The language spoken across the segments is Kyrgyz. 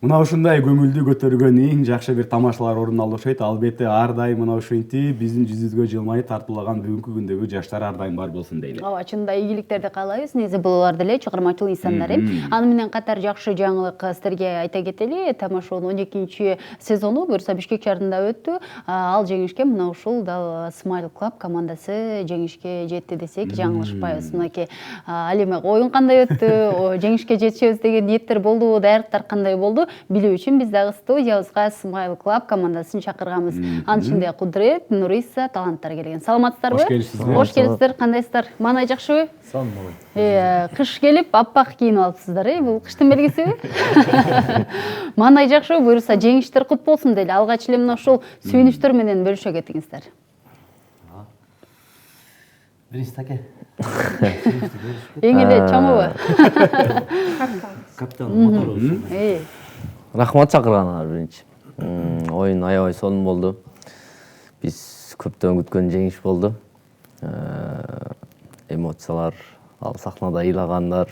Мына ушундай көңүлдү көтөргөн эң жакшы бир тамашалар орун алышат. Албетте ар дайым мына ушинтип биздин жүзүбүзгө жылмайып тартуулаган бүгүнкү күндөгү жаштар ар дайым бар болсун дейли. Ооба, чынында ийгиликтерди каалайбыз. Негизи булар деле чыгармачыл инсандар. Аны менен катар жакшы жаңылык сиздерге айта кетели. Тамашанын 12 сезону Буюрса Бишкек шаарында өттү. Ал жеңишке мына ушул дал Smile Club командасы жеңишке жетти десек жаңылышпайбыз. Мынакей ал эми оюн кандай өттү, жеңишке жетишебиз деген ниеттер болдубу, даярдыктар кандай болду? Билүү үчүн биз дагы студиябызга Smile Club командасын чакырганбыз. Анын ичинде Кудрет, Нуриса, таланттар келген. Саламатсыздарбы? Кош келипсиз. Кош келипсиздер. Кандайсыздар? Маанай жакшыбы? Сан малай. Кыш келип, аппак кийинип алыпсыздар, бул кыштын белгисиби? Маанай жакшыбы? Буюрса жеңиштер кут болсун дейли. Алгач эле мына ушул сүйүнүчтөр менен бөлүшө кетиңиздер. Биринчи таке. Эң эле чоңубу? Капитан мотору. Рахмат чакырганыңар биринчи. Оюн аябай сонун болду. Биз көптөн күткөн жеңиш болду. Эмоциялар, ал сахнада ыйлагандар,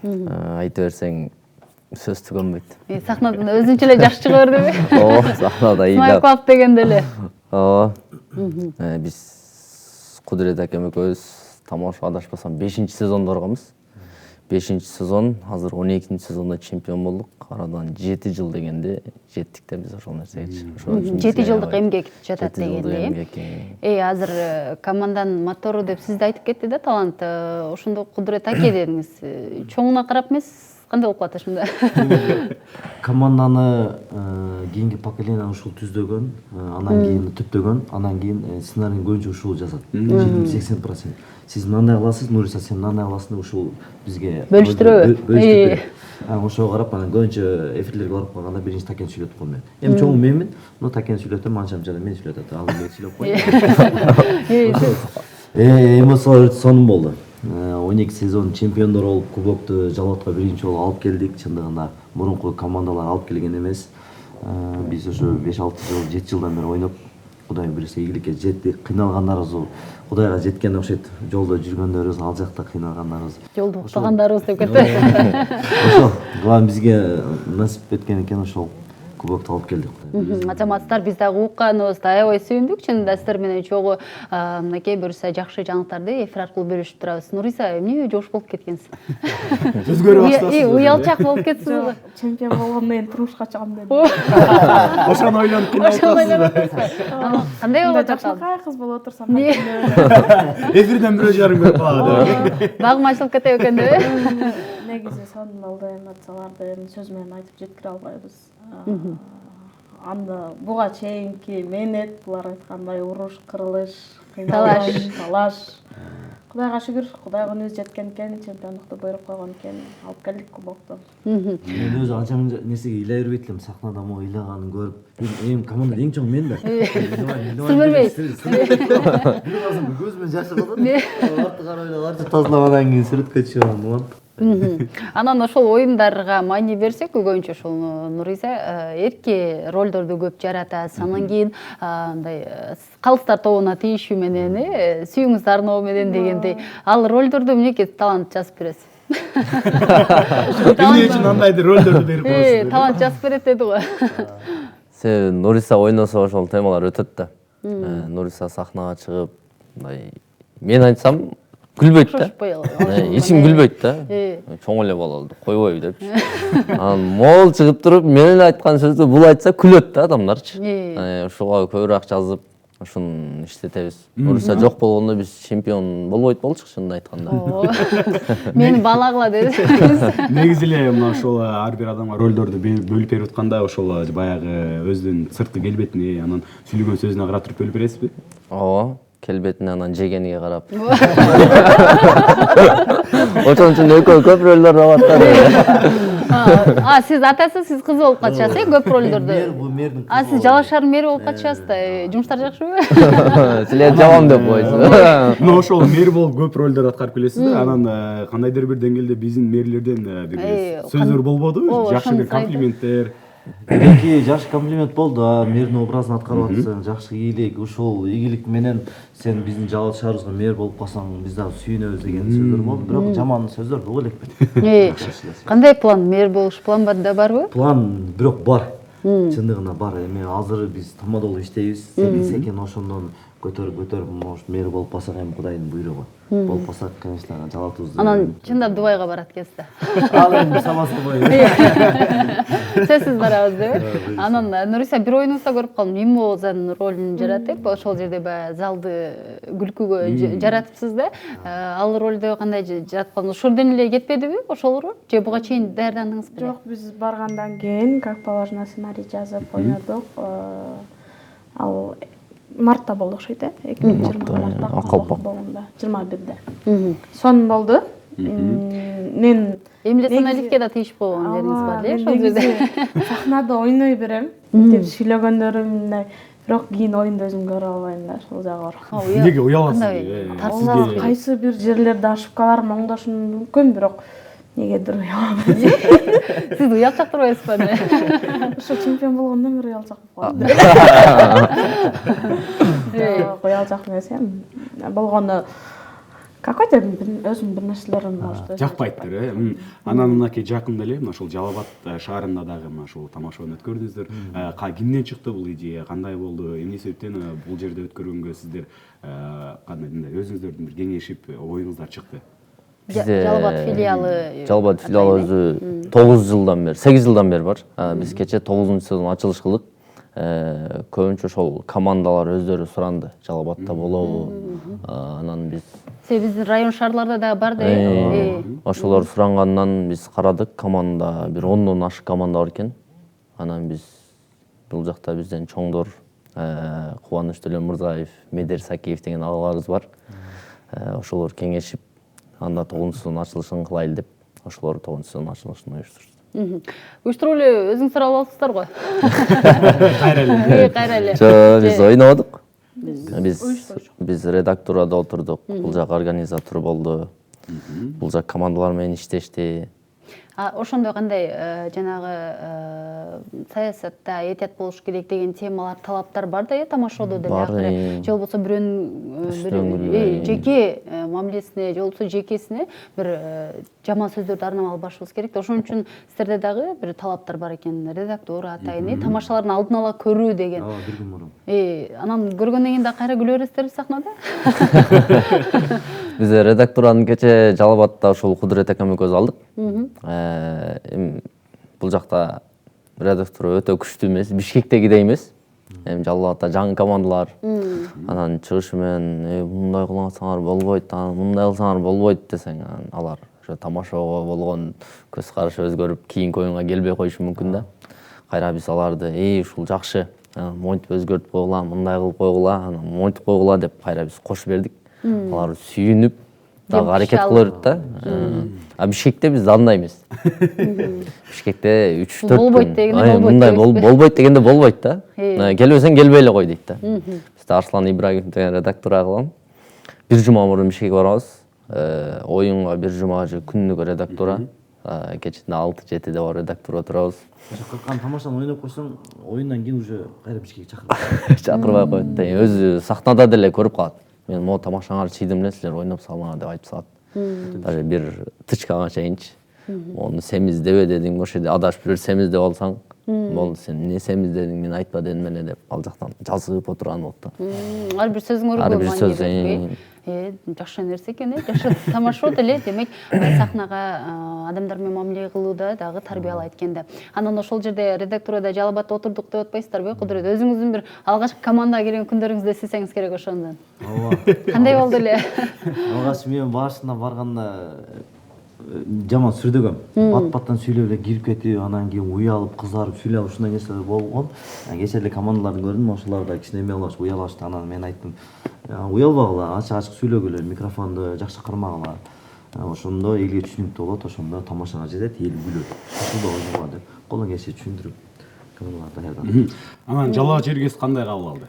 айта берсең сөз түгөнбөйт. Сахнадан өзүнчө эле жакшы чыга бердиби? Ооба, сахнада Smile ыйлап. Club дегенде эле. Ооба. Биз Кудрет акем экөөбүз тамаша адашпасам 5-сезонду барганбыз. 5-сезон, азыр 12 сезонда чемпион болдук. Арадан 7 жыл дегенде жеттик да биз ошол нерсеге. 7 жылдык эмгек жатат дегенде. Азыр команданын мотору деп сизди айтып кетти да талант. Ошондо Кудрет аке дедиңиз. Чоңуна карап эмес, кандай болуп калат ошондо? Команданы кийинки поколенияны ушул түздөгөн, анан кийин түптөгөн, анан кийин сценарийни көбүнчө ушул жазат. 70-80%. Сиз мындай кыласыз, Нуриса сен мындай кыласың деп ушул бизге Бөлүштүрөбү. Ошого карап анан көбүнчө эфирлерге барып калганда биринчи такени сүйлөтүп коем мен. Эми чоңу менмин, но такени сүйлөтөм, анча-мынча мен сүйлөтөт. Ал мен сүйлөп коем. Эмоциялар өтө сонун болду. 12 сезон чемпиондор болуп, кубокту Жалотко биринчи жолу алып келдик. Чындыгында мурунку командалар алып келген эмес. Биз ошо 5-6 жыл, 7 жылдан бери ойноп, Кудай буюрса ийгиликке жеттик. Кыйналгандарыбыз Кудайга жеткен окшойт. Жолдо жүргөндөрүбүз, ал жакта кыйналгандарыбыз. Жолдо уктагандарыбыз деп кетти. Ошо, главное бизге насип эткен экен, ошол кубокту алып келдик. Азаматтар, биз дагы укканыбызда аябай сүйүндүк. Чынында сиздер менен чогуу мынакей буюрса жакшы жаңылыктарды эфир аркылуу бөлүшүп турабыз. Нуриса, эмне жош болуп кеткенсиз? Өзгөрүп баштасыз. Уялчак болуп кетсиз. Чемпион болгондон кийин турмушка чыгам дедим. Ошону ойлонуп кыйналып Кандай болуп атат? Жакшылыкка кыз болуп отурсам. эфирден бирөө жарым көрүп калат. Багым ачылып кетеби экен деп. Негизи сонун болду, эмоцияларды эми сөз менен айтып жеткире албайбыз. Анда буга чейинки мээнет, булар айткандай уруш, кырылыш, талаш. Кудайга шүгүр, Кудай күнүбүз жеткен экен, чемпиондукту буйруп койгон экен, алып келдик кубокту. Мен өзү анча нерсеге ыйлай бербейт элем, сахнада могу ыйлаганын көрүп. Эми командада эң чоң мен да. Сыр бербейт. Көзүмөн жашы калат. Арты карап арты тазалап анан кийин сүрөткө чыгам болот. Анан ошол оюндарга маани берсек, көбүнчө ошол Нуриса эрке ролдорду көп жаратат. Анан кийин мындай калыстар тобуна тийишүү менен, сүйүңүз арноо менен дегендей, ал ролдорду эмнеге талант жазып бересиз? Эмне үчүн андайдыр ролдорду берип коесуз? Талант жазып берет деди го. Себеби Нуриса ойносо ошол темалар өтөт да. Нуриса сахнага чыгып, мындай мен айтсам күлбөйт да. Эч ким күлбөйт да. Чоң эле бололду, койбойбу депчи. Анан мол чыгып туруп, менин айткан сөздү бул айтса күлөт да адамдарчы. Ошого көбүрөөк жазып, ушуну иштетебиз. Нуриса жок болгондо биз чемпион болбойт болчук, чынын айтканда. Мени балагыла деди. Негизи эле мына ошол ар бир адамга ролдорду бөлүп берип атканда ошол баягы өзүнүн сырткы келбетине, анан сүйлөгөн сөзүнө карап туруп бөлүп бересизби? Ооба. Келбетине анан жегениге карап. Ошон үчүн экөө көп ролдор алат. Сиз атасы, сиз кызы болуп катышасыз, көп ролдорду. Сиз жалашар мэри болуп катышасыз да. Жумуштар жакшыбы? Силер жабам деп койсуз. Но ошол мэр болуп көп ролдор аткарып келесиз да. Анан кандайдыр бир деңгээлде биздин мэрлерден бир сөздөр болбодубу? Жакшы бир комплименттер. Беки жакшы комплимент болду. Мэрдин образын аткарып атсың, жакшы ийгилик, ушул ийгилик менен сен биздин жалшаарыбызга мэр болуп калсаң, биз дагы сүйүнөбүз деген сөздөр болду. Бирок жаман сөздөр боло элекпи. Кандай план? Мэр болуш план барбы? План бирок бар. Чындыгында бар. Эми азыр биз Тамадолу иштейбиз. Секен ошондон көтөрүп может мэр болуп калсак эми Кудайдын буйругу. Болуп калсак, конечно, жалатыбызды. Анан чындап Дубайга барат экенсиз да. Ал эми сабастабай. Сөзсүз барабыз деп. Анан Нуриса бир оюнуңузда көрүп калдым. Мимозанын ролун жаратып, ошол жерде баягы залды күлкүгө жаратыпсыз да. Ал ролду кандай жараткан? Ошол эле кетпедиби ошолору? Же буга чейин даярдандыңызбы? Жок, биз баргандан кийин как положено сценарий жазып ойнодук. Ал мартта болду окшойт, 2020 мартта Акалпак болгондо, 21-де. Сон болду. Мен Эмиле Саналиевке да тийишип койгон жериңиз бар эле ошол жерде. Сахнада ойной берем, деп сүйлөгөндөрүм мындай, бирок кийин оюнду өзүм көрө албайм да, ошол жагы бар. Неге уяласыз? Кайсы бир жерлерде ошибкаларым оңдошум мүмкүн, бирок негедир уялам. Сиз уялчак турбайсызбы? Ошо чемпион болгондон бери уялчак болуп калдым. Уялчак эмес эми. Болгону какой-то өзүм бир нерселерим может. Жакпайттыр, Анан мынакей жакында эле ошол Жалал Абад шаарында дагы ошол тамашаны өткөрдүңүздөр. Кимден чыкты бул идея, кандай болду, эмне себептен бул жерде өткөргөнгө сиздер кандай өзүңүздөрдүн бир кеңешип оюңуздар чыкты? Жалал Абад филиалы өзү 9 жылдан бери, 8 жылдан бери бар. Биз кечээ 9-сезон ачылыш кылдык. Көбүнчө ошол командалар өздөрү суранды. Жалал Абадта болобу? Анан биз биздин район шаарларда да бар да. Ошолор сурангандан биз карадык. Команда бир 10дон ашык команда бар экен. Анан биз бул жакта бизден чоңдор Кубаныч Төлөмурзаев, Медер Сакиев деген агаларыбыз бар. Ошолор кеңешип, анда 9-сезон ачылышын кылайлы деп, ошолор 9-сезон ачылышын уюштурду. Уюштуруп эле өзүңүздөр аласыздар го. Кайра эле. Жок, биз ойнодук. Биз редактурада отурдук. Бул жак организатор болду. Бул жак командалар менен иштешти. Ошондой кандай жанагы саясатта этият болуш керек деген темалар, талаптар бар да тамашоодо деле акыры. Же болбосо бирөөнүн жеке мамилесине, же болбосо жекесине бир жаман сөздөрдү арнамай албашыбыз керек да. Ошон үчүн сиздерде дагы бир талаптар бар экен. Редактура атайын, тамашаларын алдын ала көрүү деген. Бир күн мурун. Анан көргөндөн кийин да кайра күлө бересиздерби сахнада? Биз редактуранын кечээ Жалал Абадта ошол Кудурет акамды көз алдык. Бул жакта редактура өтө күчтүү эмес, Бишкектегидей эмес. Жалал Абадта жаңы командалар. Анан чыгышы менен мындай кылсаңар болбойт, мындай кылсаңар болбойт десең, алар ошо тамашага болгон көз карашы өзгөрүп, кийинки оюнга келбей коюшу мүмкүн да. Кайра биз аларды, ушул жакшы, монтип өзгөртүп койгула, мындай кылып койгула, анан монтип койгула деп кайра биз кошуп бердик. Алар сүйүнүп дагы аракет кыла берди да. Бишкекте биз андай эмес. Бишкекте 3-4 болбойт дегенде мындай болбойт дегенде болбойт да. Келбесең келбей эле кой дейт да. Бизде Арслан Ибрагимов деген редактор агылам. Бир жума мурун Бишкекке барабыз. Оюнга бир жума же күнүгө редактура. Кечинде 6-7-де бар редактура отурабыз. Какан тамашаны ойноп койсоң, оюндан кийин уже кайра Бишкекке чакырбайт. Чакырбай коет да. Өзү сахнада деле көрүп калат. Мен могу тамашаңар чыйдым эле, силер ойноп салыңар деп айтып салат. Даже бир тычкага чейинчи. Onu semizlebe dedim, o şeyde adaş bir semizde olsan, boldu sen ne semizledin, men aytpa dedim ele dep al жактан жазып отурган болду. Ар бир сөзүң Ар бир сөз жакшы нерсе экен, жакшы тамашоо деле, демек сахнага адамдар менен мамиле кылууда дагы тарбиялайт экен да. Анан ошол жерде редактурада Жалал Абадта отурдук деп атпайсыздарбы, Кудурет? Өзүңүздүн бир алгачкы командага кирген күндөрүңүздү эслесеңиз керек ошондон. Ооба. Кандай болду эле? Алгач мен башына барганда жаман сүрдөгөм. Бат-баттан сүйлөп эле кирип кетип, анан кийин уялып, кызарып, сүйлөп ушундай нерселер болгон. Кечээ эле командаларды көрдүм, ошолар да кичине эме болуш, уялашты. Анан мен айттым, уялбагыла, ачык сүйлөгүлө, микрофонду жакшы кырмагыла. Ошондо элге түшүнүктүү болот, ошондо тамашага жетет, эл күлөт. Ушунда ойногула деп колун келиши түшүндүрүп командаларды даярдадым. Анан жалаа жергес кандай кабыл алды?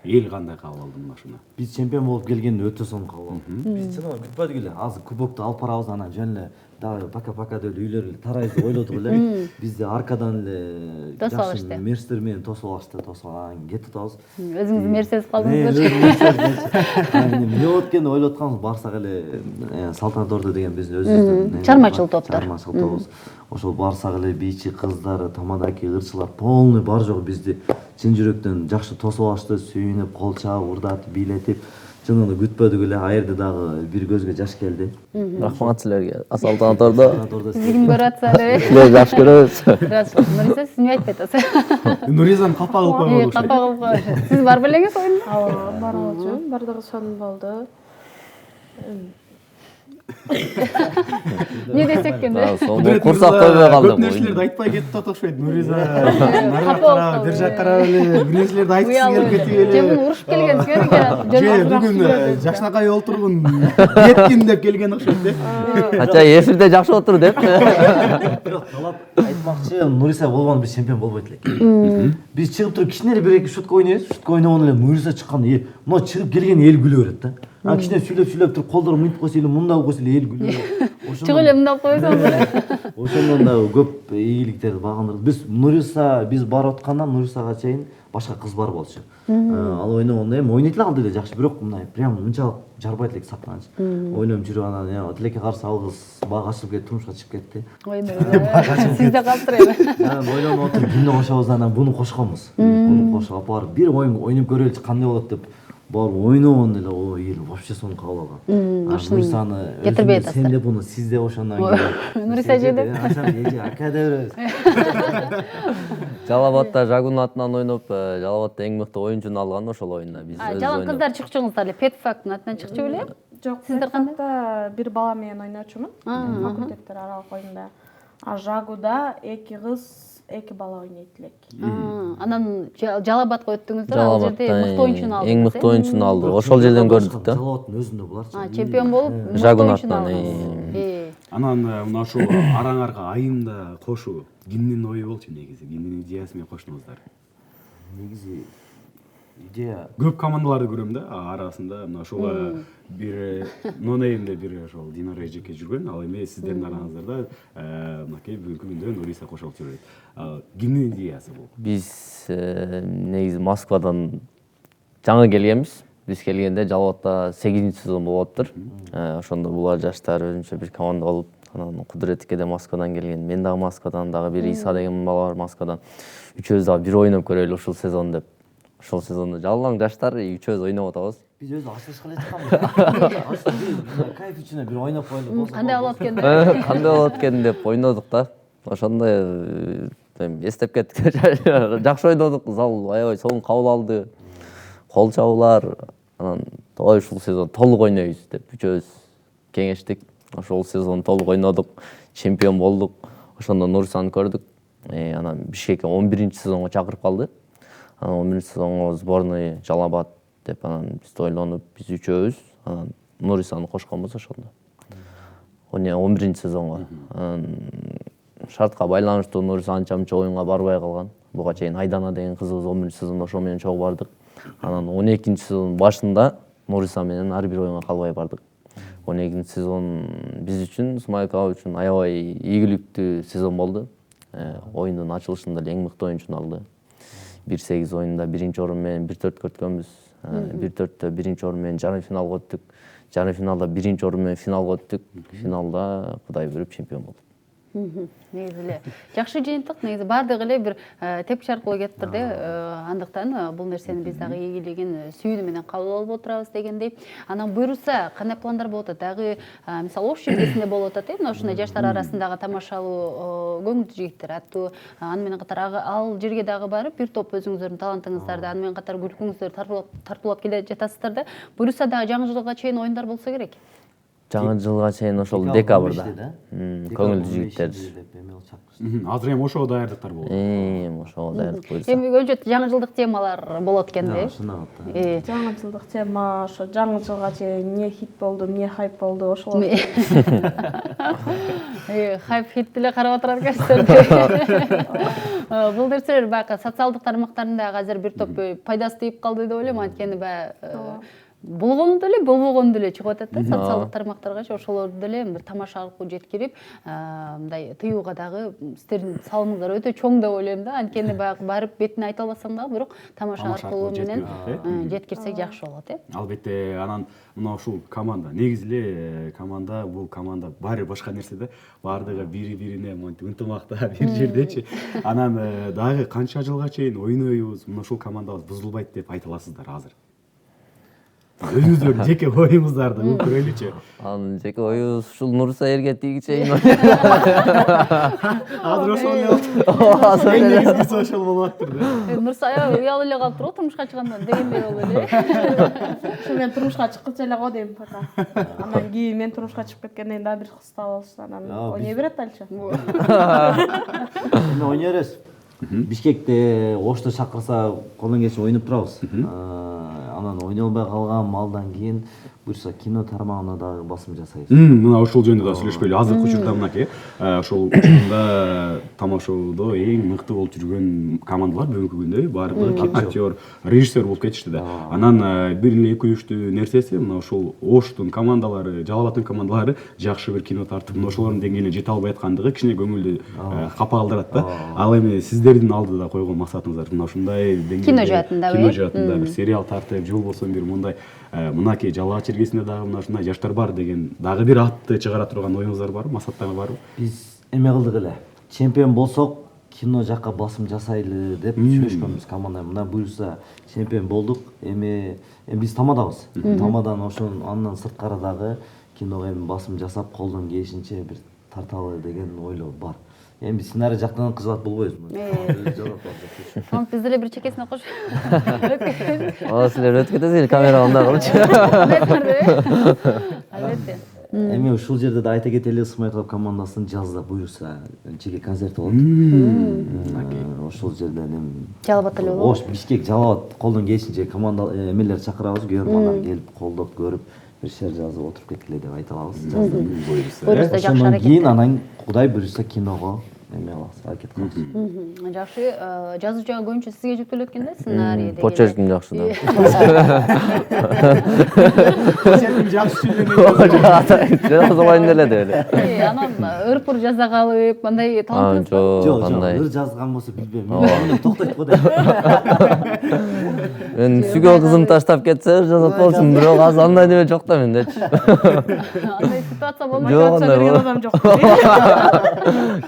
эл кандай кабыл алды мына ушуну? Биз чемпион болуп келгенди өтө сонун кабыл алдык. Биз чын күтпөдүк эле. Азыр кубокту алып барабыз, анан жөн эле дагы пока деп үйлөр эле тарайбыз деп ойлодук эле. Бизди аркадан эле Тосуп жакшы алышты. мерстер менен тосуп алышты, анан кетип атабыз. Өзүңүз мерседес калдыңызбы? Эмне болот экен деп ойлоп атканбыз, барсак эле Салтанат Ордо деген биздин өзүбүздүн Чармачыл топтор. Чармачыл тобубуз. Ошол барсак эле бийчи кыздар, тамадаки ырчылар полный бар жогу бизди чын жүрөктөн жакшы тосуп алышты, сүйүнүп, кол чаап, урдатып, бийлетип. Чынында күтпөдүк эле. Айырды дагы бир көзгө жаш келди. Рахмат силерге. Салтанат Ордо. Сизди ким көрүп атса эле. Силерди жакшы көрөбүз. Раз Нуриса сиз эмне айтпай атасыз? Нуризаны капа кылып койгон Капа кылып коюшу. Сиз бар белеңиз оюнга? Ооба, бар болчу. Бардыгы сонун болду. Не десек экен да? Сонун курсак көбөй калды. Көп нерселерди айтпай кетип атат окшойт. Нуриза нарга карап, бир жака карап эле бир нерселерди айткысы келип кетип эле. Же муну урушуп келгенсиңер? Же бүгүн жакшынакай олтургун кеткин деп келген окшойт да. Ача эфирде жакшы отур деп. Бирок талап айтмакчы, Нуриса болгондо биз чемпион болбойт элек. Биз чыгып туруп кичине эле бир эки шутка ойнойбуз. Шутка ойногондо эле Нуриса чыкканда мына чыгып келген эл күлө берет да. Кичине сүйлөп туруп колдору мынтип койсо эле мындай койсо эле эл күлө. Чыгып эле мындай койсоңуз эле. Ошондон дагы көп ийгиликтерди багындырдык. Биз барып аткандан Нурисага чейин башка кыз бар болчу. Ал ойногондо эми ойнойт эле калды эле жакшы, бирок мындай прям мынчалык жарбайт элек сахнаны. Ойноп жүрүп анан тилекке каршы ал кыз бага ачылып кетип турмушка чыгып кетти. Сиз да калтырайбы? Анан ойлонуп отуруп кимди кошобуз, анан буну кошконбуз. Буну кошуп алып барып бир ойноп көрөлүчү кандай болот деп барып ойногондо эле ой эл вообще сонун кабыл алган. Нурисаны кетирбей атасыз. сен деп буну сиз деп ошондон кийин Нуриса эже деп. Ака деп беребиз. Жалал-Абадта Жагун атынан ойноп, Жалал-Абадта эң мыкты оюнчуну алган ошол оюнда. Биз Жалаң кыздар чыкчуңуздар эле, Pet Fact'нын атынан чыкчу беле? Жок, Сиздер кандай? Петфакта бир бала менен ойночумун. Факультеттер аралык оюнда. А Жагуда эки кыз, эки бала ойнойт элек. Анан Жалал-Абадка өттүңүздөр, ал жерде мыкты оюнчуну алдыңыз. Эң мыкты оюнчуну алдык. Ошол жерден көрдүк да. Жалалабадтын өзүндө буларчы. Чемпион болуп, мыкты Жагун оюнчуну атынан, алдыңыз. Анан мына ушул араңарга айымда кошуу кимдин ою болчу негизи? Кимдин идеясы менен коштуңуздар? Негизи идея Көп командаларды көрөм да, арасында мына ушуга бир нонеймде бир ошол Динара эжеке жүргөн, ал эми сиздердин араңыздарда мынакей бүгүнкү күндө Нуриса кошолуп жүрөт. Кимдин идеясы бул? Биз негизи Москвадан жаңы келгенбиз. Биз келгенде Жалал-Абадта 8-сезон болуп атыптыр. Ошондо булар жаштар өзүнчө бир команда болуп, анан Кудуретке де Москвадан келген, мен дагы Москвадан, дагы бир Иса деген бала бар Москвадан. Үчөөбүз дагы бир ойноп көрөлү ушул сезон деп. Ошол сезондо жалаң жаштар үчөөбүз ойноп атабыз. биз өзү ачылышка эле чыкканбыз. Кайф үчүн бир ойноп коелу болсо. Кандай болот экен деп? Кандай болот экен деп ойнодук да. Ошондой эстеп кеттик. Жакшы ойнодук, зал аябай сонун кабыл алды. Кол чабуулар, анан ой ушул сезон толук ойнойбуз деп үчөөбүз кеңештик. Ошол сезон толук ойнодук, чемпион болдук. Ошондо Нурисаны көрдүк. Анан Бишкекке 11-сезонго чакырып калды. Анан 11-сезонго сборный Жалал-Абад деп анан бизди ойлонуп, биз үчөөбүз анан Нурисаны кошконбуз ошондо. 11-сезонго. Шартка байланыштуу Нуриса анча-мынча оюнга барбай калган. Буга чейин Айдана деген кызыбыз 11-сезондо ошо менен чогуу бардык. Анан 12-сезондун башында Нуриса менен ар бир оюнга калбай бардык. 12-сезон биз үчүн, Смайыл Кабы үчүн аябай ийгиликтүү сезон болду. Оюндун ачылышында эң мыкты оюнчуну алды. 1-8 оюнда 1-орун менен 1-4 өткөнбүз. 1-4тө 1-орун менен жарым финалга өттүк. Жарым финалда 1-орун менен финалга өттүк. Финалда Кудай берип чемпион болдук. Негизи эле жакшы жыйынтык, негизи баардыгы эле бир тепкич аркылуу кетиптир да. Андыктан бул нерсени биз дагы ийгилигин сүйүүнү менен кабыл алып отурабыз дегендей. Анан буйруса кандай пландар болуп атат? Дагы мисалы Ош жергесинде болуп атат, мына ушундай жаштар арасындагы тамашалуу көңүлдүү жигиттер аттуу. Аны менен катар ал жерге дагы барып бир топ өзүңүздөрдүн талантыңыздарды, аны менен катар күлкүңүздөрдү тартуулап келе жатасыздар да. Буйруса дагы жаңы жылга чейин оюндар болсо керек. жаңы жылга чейин ошол декабрда көңүлдүү жигиттер азыр эми ошого даярдыктар болот. ошого даярдык буюрса. Эми көбүнчө жаңы жылдык темалар болот экен да. жаңы жылдык тема ошо жаңы жылга чейин эмне хит болду, эмне хайп болду, ошол. Хайп хит деле карап отурат экенсиздер. Бул нерселер баягы социалдык тармактарында азыр бир топ пайдасы тийип калды деп ойлойм, анткени баягы болгону деле болбогону деле чыгып атат да социалдык тармактаргачы, ошолорду деле бир тамаша аркылуу жеткирип, мындай тыюуга дагы сиздердин салымыңыздар өтө чоң деп ойлойм да. Анткени баягы барып бетине айта албасаң дагы, бирок тамаша аркылуу менен жеткирсек жакшы болот, Албетте, анан мына ушул команда, негизи эле команда, бул команда баары башка нерсе да, баардыгы бири-бирине монтип ынтымакта бир жердечи. Анан дагы канча жылга чейин ойнойбуз, мына ушул командабыз бузулбайт деп айта аласыздар азыр? Өзүңүздөрдүн жеке оюңуздарды көрөлүчү. Анын жеке оюбуз ушул Нуриса эрге тийгиче чейин. Азыр ошол эле. Эң негизгиси ошол болуп атыптыр да. Нурса уялып эле калыптыр го турмушка чыгандан дегендей болду эле. Ушу мен турмушка чыккыча эле го дейм пока. Анан кийин мен турмушка чыгып кеткенден кийин дагы бир кыз таап алышты, анан ойной берет алчы. Эми ойной беребиз. Бишкекте Ошто чакырса колдон келишинче ойноп турабыз. Анан ойной албай калган малдан кийин буюрса кино тармагына дагы басым жасайбыз. Мына ошол жөнүндө да сүйлөшкөлү. Азыркы учурда мынакей, ошол учурда тамашоодо эң мыкты болуп жүргөн командалар бүгүнкү күндө баардыгы актер, режиссер болуп кетишти да. Анан бир эле өкүнүчтүү нерсеси мына ошол Оштун командалары, Жалал абадтын командалары жакшы бир кино тартып, ошолордун деңгээлине жете албай аткандыгы кичине көңүлдү капа калтырат да. Ал эми сиздердин алдыда койгон максатыңыздар мына ушундай деңгээлде кино жаатында бир сериал тартып, же болбосо бир мындай мынакей Жалал абад чергесинде дагы мына ушундай жаштар бар деген дагы бир атты чыгара турган оюңуздар барбы, максаттарыңыз барбы? Биз эме кылдык эле. Чемпион болсок, кино жакка басым жасайлы деп сүйлөшкөнбүз команда. Мына буюрса чемпион болдук. Эми биз Тамадабыз. Тамадан ошон андан сырткары дагы киного эми басым жасап, колдон келишинче бир тарталы деген ойлоо бар. Эми биз сценарий жактан кызмат болбойбуз. Тамак биз деле бир чекесине кош. Силер өтүп кетесиңер камера анда кылычы. Албетте. Эми ушул жерде да айта кетели, Ысмай клуб командасынын жазда буюрса жеке концерти болот. Ошол жерден эми Жалал абадта эле болобу? Ош, Бишкек, Жалал абад колдон келишинче команда эмелер чакырабыз, көрөрмандар келип колдоп көрүп бир шер жазып отуруп кеткиле деп айта алабыз. Буюрса жакшы Ошондон кийин аракет. анан Кудай буюрса киного эме алабыз, аракет кылабыз. Жакшы, жазуучуга көбүнчө сизге жүктөлөт экен да сценарий деген. Почерким жакшы да. Почерким жакшы сүйлөгөн. Жазбайын деле деп эле. Анан ырпыр жаза калып, андай таланттуу. Жок, кандай. ыр жазган болсо билбейм. Мен токтойт го деп. Мен сүйгөн кызым таштап кетсе жазат болчумун, бирок азыр андай неме жок да мендечи. Андай ситуация болмай Жок, Атса андай берген болот. адам жок.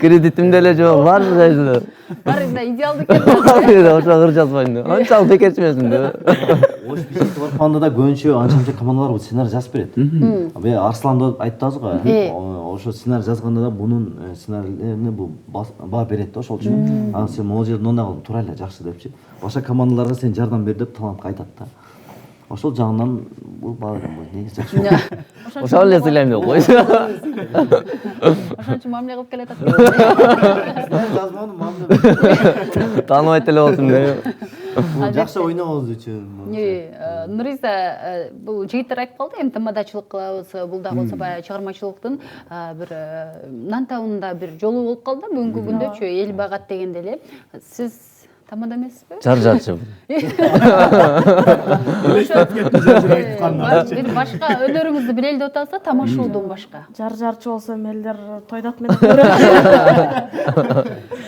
Кредитим деле жок, бар жайы. бар идеалдуу экен. Ошо ыр жазбайм деп. Анчалык бекерчи эмесмин деп. Ош Бишкек барганда да көбүнчө анча командалар сценарий жазып берет. Бе Арсланды айттыңыз го. Ошо сценарий жазганда да бунун сценарийни бул баа берет да ошол үчүн. Анан сен могу жерде мындай кыл, тура эле жакшы депчи. Башка командаларга сен жардам бер деп талантка айтат да. Ошол жагынан бул баа берем го. Негизи жакшы. Ошол эле сүйлөйм деп койчу. Ошон үчүн мамиле кылып келатат. Жазмадым, мамиле. Тааныбайт эле болсун деп. Бул жакшы ойногоз үчүн. Нуриса, бул жигиттер айтып калды, эми тамадачылык кылабыз, бул дагы болсо баягы чыгармачылыктын бир нан табында бир жолу болуп калды да бүгүнкү күндөчү, эл багат дегенде эле. Сиз тамада эмессизби? Жаржатчы. Бир башка өнөрүңүздү билели деп атасызда, тамашоодон башка. Жарчы болсом элдер тойдат менен көрөт.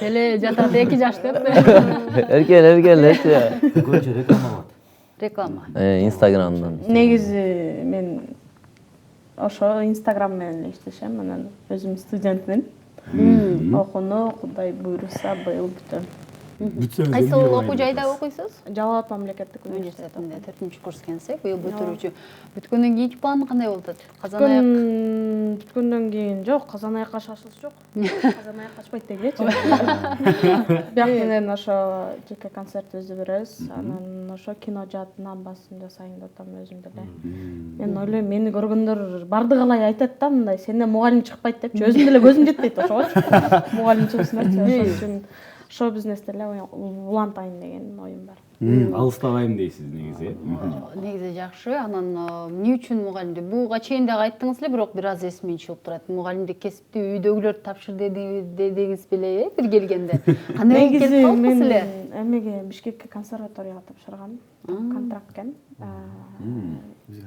Эле жатат 2 жаш деп. Эркелечи. Көбүнчө реклама болот. Реклама. Инстаграмдан. Негизи мен ошо Инстаграм менен иштешем, анан өзүм студентмин. Окууну Кудай буйруса быйыл бүтөм. бүтсөңүз кайсы эмне окуу жайда окуйсуз? Жалал Абад мамлекеттик университети. Университетинде 4-курс экенсиз, быйыл бүтүрүүчү. Бүткөндөн кийинки план кандай болуп атат? Казан аяк. Бүткөндөн кийин жок, казан аякка шашылыш жок. Казан аяк качпайт дегичи. Бияк менен ошо жеке концерт өзү беребиз. Анан ошо кино жаатынан басым жасайын деп атам өзүм деле. Мен ойлойм, мени көргөндөр бардыгы алай айтат да мындай, сенден мугалим чыкпайт депчи. Өзүм деле көзүм жетпейт ошогочу. Мугалим чыксыначы. Ошон үчүн шоу бизнесте эле улантайын деген оюм бар. Алыстабайм дейсиз негизи. Негизи жакшы. Анан эмне үчүн мугалимдик? Буга чейин дагы айттыңыз эле, бирок бир аз эсимден чыгып турат. Мугалимдик кесипти үйдөгүлөр тапшыр дедиңиз беле, бир келгенде. Кандай болуп келип калдыңыз эле? Эмеге Бишкекке консерваторияга тапшыргам. Контракт экен.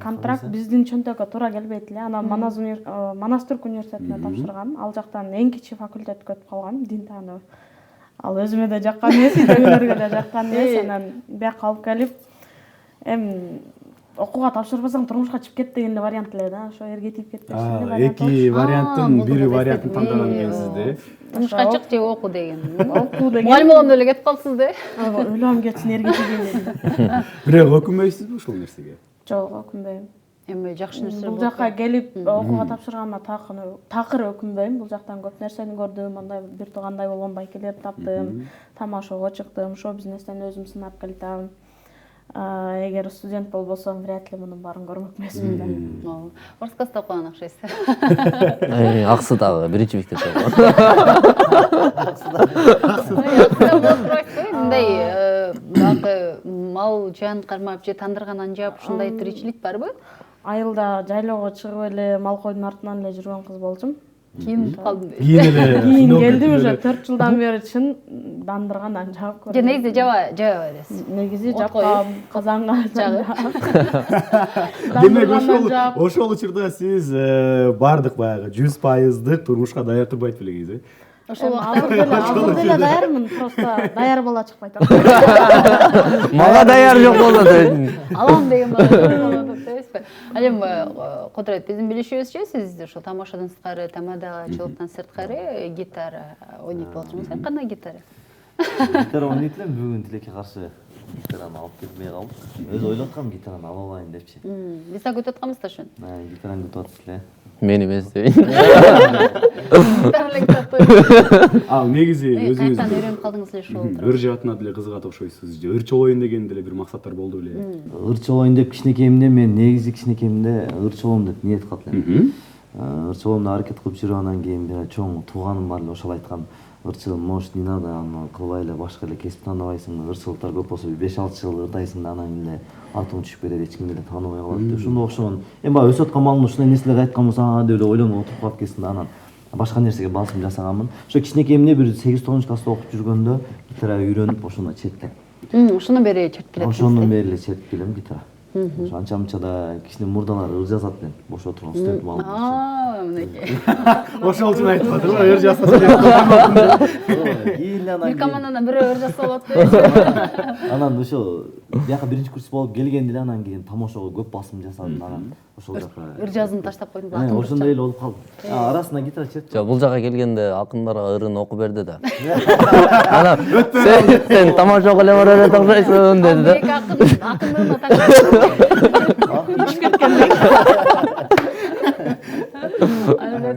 Контракт биздин чөнтөккө туура келбейт эле. Анан Манас Түрк университетине тапшыргам. Ал жактан эң кичи факультетке өтүп калгам, дин таануу. Ал өзүмө да жаккан эмес, үйдөгүлөргө да жаккан эмес. Анан бияка алып келип, окууга тапшырбасаң турмушка чыгып кет деген вариант эле да. Ошо эрге тийип кетпеши. Эки варианттын бири вариантын тандаган экенсиз да. Турмушка чык же окуу деген. Окуу деген. Мугалим болгондо эле кетип калсыз да. Ойлогом кетсин, эрге тийген деди. Бирок өкүнбөйсүзбү ушул нерсеге? Жок, өкүнбөйм. Эми жакшы нерсе Бул жакка келип окууга тапшырганда такыр өкүнбөйм. Бул жактан көп нерсени көрдүм, андай бир туугандай болгон байкелерди таптым, тамашага чыктым, шоу бизнестен өзүм сынап келтем. Эгер студент болбосом, вряд ли мунун баарын көрмөк эмесмин да. Орскоста окуган окшойсуз. Аксы дагы биринчи мектепте. Мындай багы мал жан кармап же тандырган анжап ушундай тиричилик барбы? Айылда жайлоого чыгып эле мал койдун артынан эле жүргөн кыз болчумун. Кийин калдым дейт. Кийин келдим уже 4 жылдан бери чын дандырган анжап көрдүм. Же негизи жаба бересиз. Негизи жапкам, казанга жагып. Демек ошол учурда сиз бардык баягы 100%дык турмушка даяр турбайт белеңиз, э? Ошол Азыр деле даярмын, просто даяр бала чыкпайт атат. Мага даяр жок болот. алам деген болот дейсизби? Ал эми Кудрат, биздин билишибизче сиз ошо тамашадан сырткары, тамадачылыктан сырткары гитара ойнойт болчумуз. Кандай гитара? Гитара ойнойт элем, бүгүн Тилекке каршы гитараны алып кетмей калдым. Өзү ойлоп аткам гитараны алып алайын депчи. Биз да күтүп атканбыз да ошону. Гитараны күтүп атышты эле. Мен эмес дейин. Ал негизи өзүңүз Каяктан үйрөнүп калдыңыз эле ушул? ыр жаатына деле кызыгат окшойсуз. Же ырчы болоюн деген деле бир максаттар болду беле? Ырчы болоюн деп кичинекейимде мен негизи кичинекейимде ырчы болом деп ниет кылат элем. Ырчы болом деп аракет кылып жүрүп анан кийин бир чоң тууганым бар эле, ошол айткан ырчы может не надо, аны кылбай эле башка эле кесип тааныбайсың, ырчылыктар көп болсо 5-6 жыл ырдайсың да анан эле атың түшүп кетет, эч ким деле тааныбай калат деп ошондой окшогон. Эми баягы өсүп аткан балдын ушундай нерселерди айткан болсо деп эле ойлонуп отуруп калып кетсин да анан башка нерсеге басым жасаганмын. Ошо кичинекейимде бир 8-9 класста окуп жүргөндө гитара үйрөнүп ошондо четтем. Ошондон бери чертип келет. Ошондон бери эле чертип келем гитара. Ошо анча мынча да кишинин мурдалары ыр жазат элем. Бошо турган студентим алып. Мынакей. Ошол үчүн айтып атыр го, ыр жасаса Кийин Бир командадан бирөө ыр жазса болот деп. анан ошо бияка биринчи курс болуп келгенде эле анан кийин тамошого көп басым жасадым анан ошол жака. Ыр жазууну таштап койдум. Ошондой эле болуп калды. Арасына гитара чертип. Жок, бул жака келгенде акындарга ырын окуп берди да. Анан сен тамашага эле барып окшойсуң деди да. Эки акындыгына таңдап.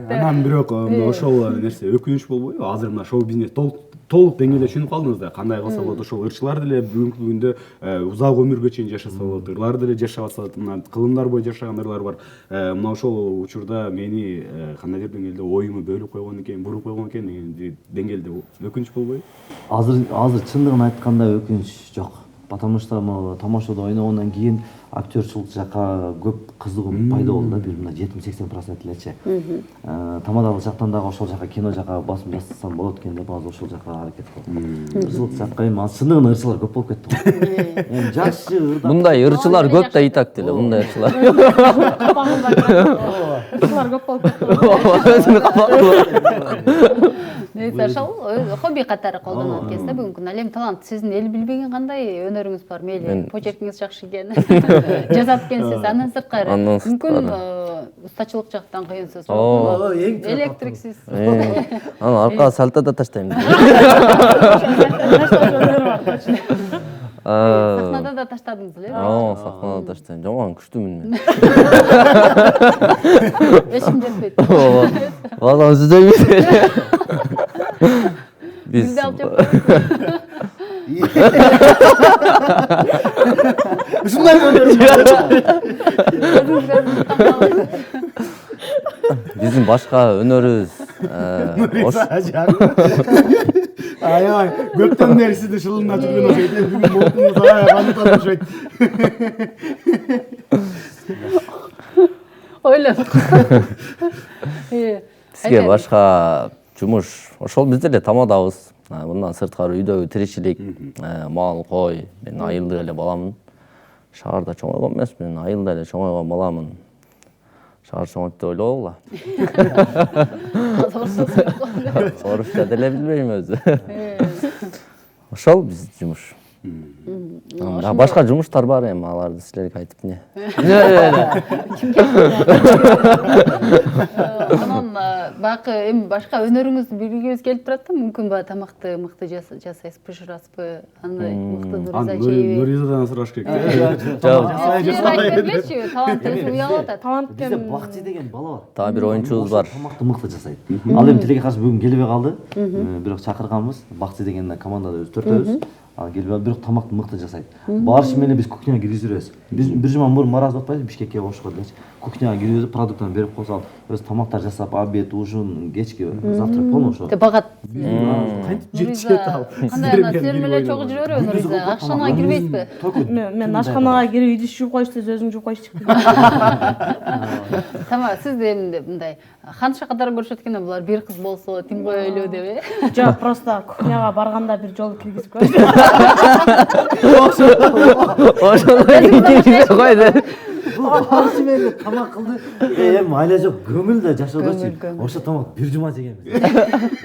Анан бирок ошол нерсе өкүнүч болбойбу? Азыр мына шоу бизнес толук деңгээлде түшүнүп калдыңыз да. Кандай кылса болот? Ошол ырчылар деле бүгүнкү күндө узак өмүргө чейин жашаса болот. Ырлар деле жашап атат. Мына кылымдар бою жашаган ырлар бар. Мына ошол учурда мени кандайдыр деңгээлде оюму бөлүп койгон экен, буруп койгон экен деген деңгээлде өкүнүч болбойбу? Азыр чындыгын айтканда өкүнүч жок. Потому что тамашада ойногондон кийин актёрчулук жака көп кызыгуу пайда болду да, бир мына 70-80% элечи. Тамадалык жактан дагы ошол жака кино жака басым жасасам болот экен деп азыр ошол жака аракет кылдым. Ырчылык жакка эми чындыгында ырчылар көп болуп кетти. Эми жакшы ырдап. Мындай ырчылар көп да итак деле, мындай ырчылар. Ырчылар көп болуп кетти. Өзүнү капагы. ошол хобби катары колдонот экенсиз да бүгүнкү күндө. Ал эми талант сиздин эл билбеген кандай өнөрүңүз бар? Мейли почеркиңиз жакшы экен, жазат экенсиз. Андан сырткары мүмкүн устачылык жактан кыйынсыз. Электриксиз. Анан аркага сальто да таштайм. Сахнада да таштадыңыз эле? Сахнада таштайм. Жаман күчтүмүн мен. Эчим жетпейт. Валла жүздөйбүз. Биз Бизди алып жаппайсыз. Ушундай биздин башка өнөрүбүз аябай көптөн бери сизди шылымдап жүргөн окшойт. Бүгүн болдуңуз аябай кантат окшойт. Ойлонуп. бизге башка жумуш ошол биз деле тамадабыз. Мындан сырткары үйдөгү тиричилик, мал, кой. Мен айылдык эле баламын. Шаарда чоңойгон эмесмин, айылда эле чоңойгон баламын. Шаар чоңойт деп ойлобогула. Орусча деле билбейм өзү. Ошол биздин жумуш. Башка жумуштар бар эми, аларды силерге айтып эмне. Анан бакы эми башка өнөрүңүздү билгибиз келип турат да, мүмкүн баягы тамакты мыкты жасайсыз, пышырасызбы? Андай мыкты Нуриза чейби. Нуризадан сураш керек. Сиз айтып бергилечи, талантыңыз уялып атат. Талант Бизде Бакчы деген бала бар. Та бир оюнчубуз бар. Тамакты мыкты жасайт. Ал эми тилекке каршы бүгүн келбей калды. Бирок чакырганбыз. Бакчы деген командада өз төртөөбүз. Ал келбей калды, бирок тамакты мыкты жасайт. Барышы менен биз кухняга киргизебиз. Биз бир жума мурун Мараз батпайбыз, Бишкекке ошого делечи. Кухняга киргизип, продуктаны берип койсо, өз тамактар жасап, обед, ужин, кечки, завтрак полный ошо. Багат. Кантип жетишет ал? Кандай ана силер менен чогуу жүрө береби Нуриза? Ашханага кирбейсизби? Мен ашханага кирип үйдү жууп коюш десе өзүң жууп коюш деп. Тамам, сизди эми мындай ханша катары көрүшөт экен, булар бир кыз болсо тим коелу деп, Жок, просто кухняга барганда бир жолу киргизип коюш. Барышы менен тамак кылды. Эми айла жок, көңүл да жашоодочу. Ошо тамак бир жума жегенбиз.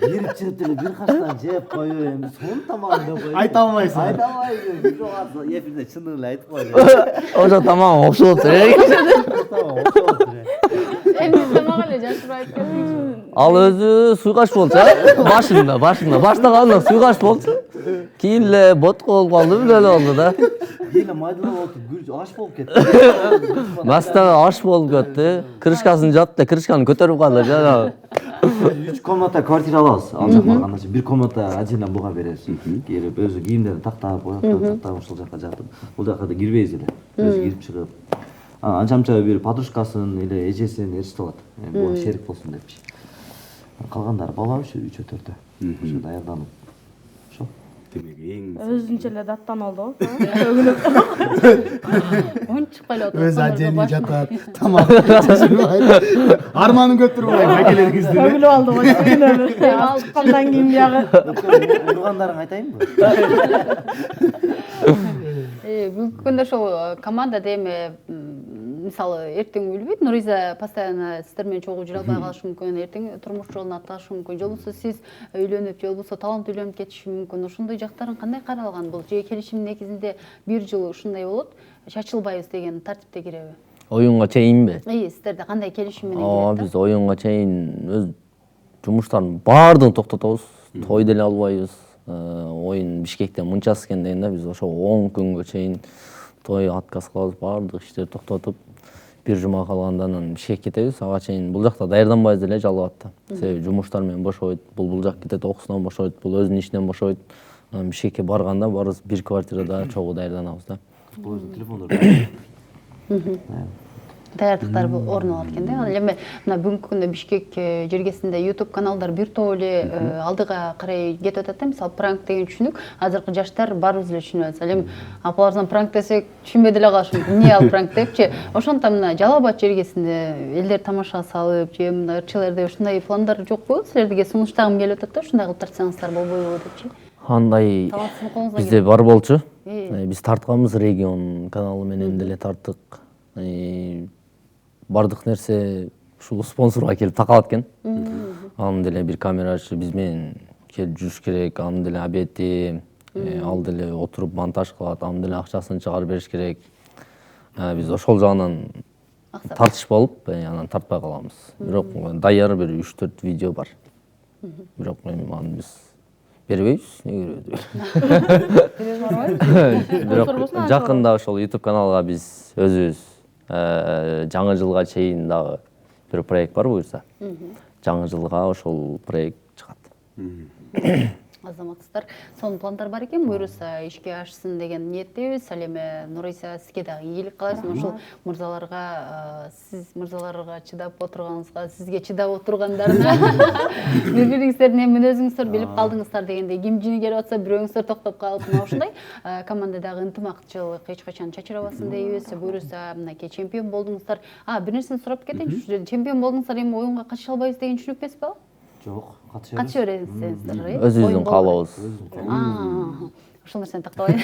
Бирип чыгып деле бир каштан жеп коюп, эми сонун тамак деп коюп. Айта алмайсың. Айта алмайсың. Бирок эфирде чындыгын эле айтып коюп. Ошо тамагым окшоп эми тамак эле жашырып айтып кетсеңчи. Ал өзү суйкаш болчу, башында, баштаганда суйкаш болчу. Кийин эле ботко болуп калды, эле болду да. Кийин майдалап отуруп гүл аш болуп кетти. Настага аш болуп кетти. Крышкасын жапты, крышканы көтөрүп калды жана. 3 комната квартира алабыз. Ал жак баргандан кийин 1 комната отдельно буга беребиз. Келип өзү кийимдерин тактап, тактап ошол жака жатып. Бул жака да кирбейбиз эле. Өзү кирип чыгып. Анча-мынча бир подружкасын эле эжесин ээрчитип алат. Буга шерик болсун депчи. Калгандары бала үчөө 3-4. Ошо даярданып. Ошо. Демек эң Өзүнчө эле даттан алды. Унчукпай эле өз отдельный жатат. Тамак. Арманын көп турбай макелериңизди. Өгүлүп алды го. Ал чыккандан кийин биягы Ургандарың айтайынбы? Бүгүнкү күндө ошол командада эми мисалы эртең билбейт, Нуриза постоянно сиздер менен чогуу жүрө албай калышы мүмкүн, эртең турмуш жолун атташы мүмкүн, же болбосо сиз үйлөнүп, же болбосо талант үйлөнүп кетиши мүмкүн. Ошондой жактарын кандай каралган? Бул же келишимдин негизинде бир жыл ушундай болот, чачылбайбыз деген тартипте киреби? Оюнга чейинби? Сиздерде кандай келишим менен кирет? Биз оюнга чейин өз жумуштардын баардыгын токтотобуз. Той деле албайбыз. Оюн Бишкектен мынчасы экен дегенде биз ошо 10 күнгө чейин той отказ кылабыз, баардык иштерди токтотуп, бир жума калганда анан Бишкекке кетебиз. Ага чейин бул жакта даярданбайбыз деле Жалал абадта. Себеби жумуштар менен бошойт, бул жак кетет окуусунан бошойт, бул өзүнүн ишинен бошойт. Анан Бишкекке барганда барыбыз бир квартирада чогуу даярданабыз да. Телефондор. Даярдыктар орун алат экен да. Ал эми мына бүгүнкү күндө Бишкек жергесинде YouTube каналдар бир топ эле алдыга карай кетип атат да. Мисалы пранк деген түшүнүк, азыркы жаштар баарыбыз эле түшүнүп атабыз. Ал эми апалардан пранк десек түшүнбөй деле калышы мүмкүн. Эмне ал пранк депчи. Ошондуктан мына Жалал абад жергесинде элдер тамашага салып, же мына ырчыларда ушундай пландар жокпу? Силерге сунуштагым келип атат да, ушундай кылып тартсаңыздар болбойбу депчи. Андай бизде бар болчу. Биз тартканбыз, регион каналы менен деле тарттык. Бардык нерсе ушул спонсорго келип такалат экен. Анын деле бир камерачы биз менен келип жүрүш керек, анын деле обети, ал деле отуруп монтаж кылат, анын деле акчасын чыгарып бериш керек. Биз ошол жагынан тартыш болуп, анан тартпай калабыз. Бирок даяр бир 3-4 видео бар. Бирок аны биз бербейбиз, эмне бербейбиз? Бирок жакында ошол YouTube каналга биз өзүбүз жаңы жылга чейин дагы бир проект бар буюрса. Жаңы жылга ошол проект чыгат. Азаматсыздар, сонун пландар бар экен, буюрса ишке ашсын деген ниеттебиз. Ал эми Нуриса, сизге дагы ийгилик каалайбыз. Ушул мырзаларга, сиз мырзаларга чыдап отурганыңызга, сизге чыдап отургандарына бири-бириңиздердин мүнөзүңүздөр билип калдыңыздар дегендей. Ким жини келип атса бирөөңүздөр токтоп калып, мына ушундай командадагы ынтымакчылык эч качан чачырабасын дейбиз. Буюрса мынакей чемпион болдуңуздар. Бир нерсени сурап кетейинчи. Чемпион болдуңуздар, эми оюнга катыша албайбыз деген түшүнүк эмеспи? Жок, катыша бересиңиздер. Өзүбүздүн каалообуз. Ошол нерсени тактабайын.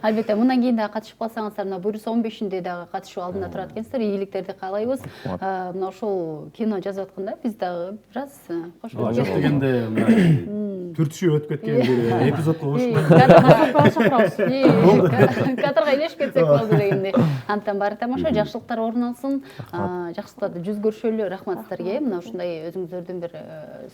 Албетте мындан кийин дагы катышып калсаңыздар, мына буюрса 15-инде дагы катышуу алдында турат экенсиздер. Ийгиликтерди каалайбыз. Мына ошол кино жазып атканда биз дагы бир аз кошулуп Жок дегенде түртүшүп өтүп кеткен бир эпизодко кадрга илешип кетсек болду дегендей. Анттан баары тамаша, жакшылыктар орун алсын. Жакшылыктарды жүз көрүшөлү. Рахмат силерге. Мына ушундай өзүңүздөрдүн бир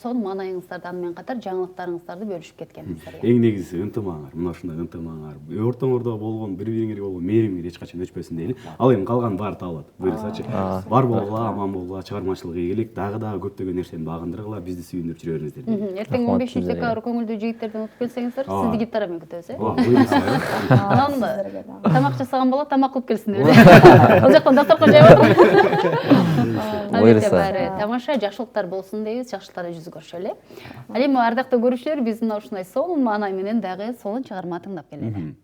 сонун маанайыңыздарды, аны менен катар жаңылыктарыңыздарды бөлүшүп кеткениңизге. Эң негизгиси ынтымагыңар, мына ушундай ынтымагыңар, ортоңордо болгон бири-бириңерге болгон мээримиңер эч качан өчпөсүн дейли. Ал эми калган баары табылат. Буюрсачы бар болгула, аман болгула, чыгармачылык ийгилик, дагы көптөгөн нерсени багындыргыла, бизди сүйүндүрүп жүрө бериңиздер. Эртең 15-декабрь көңүлдүү жигиттерден утуп келсеңиздер, сизди гитара менен күтөбүз, Буюрса. Анан тамак жасаган бала тамак кылып келсин деп. Ал жактан дасторкон жайып отуруп. Албетте баары тамаша, жакшылыктар болсун дейбиз, жакшылыктарды жүз көрүшөлү. Ал эми ардактуу көрүүчүлөр, биз мына ушундай сонун маанай менен дагы сонун чыгарма тыңдап келели.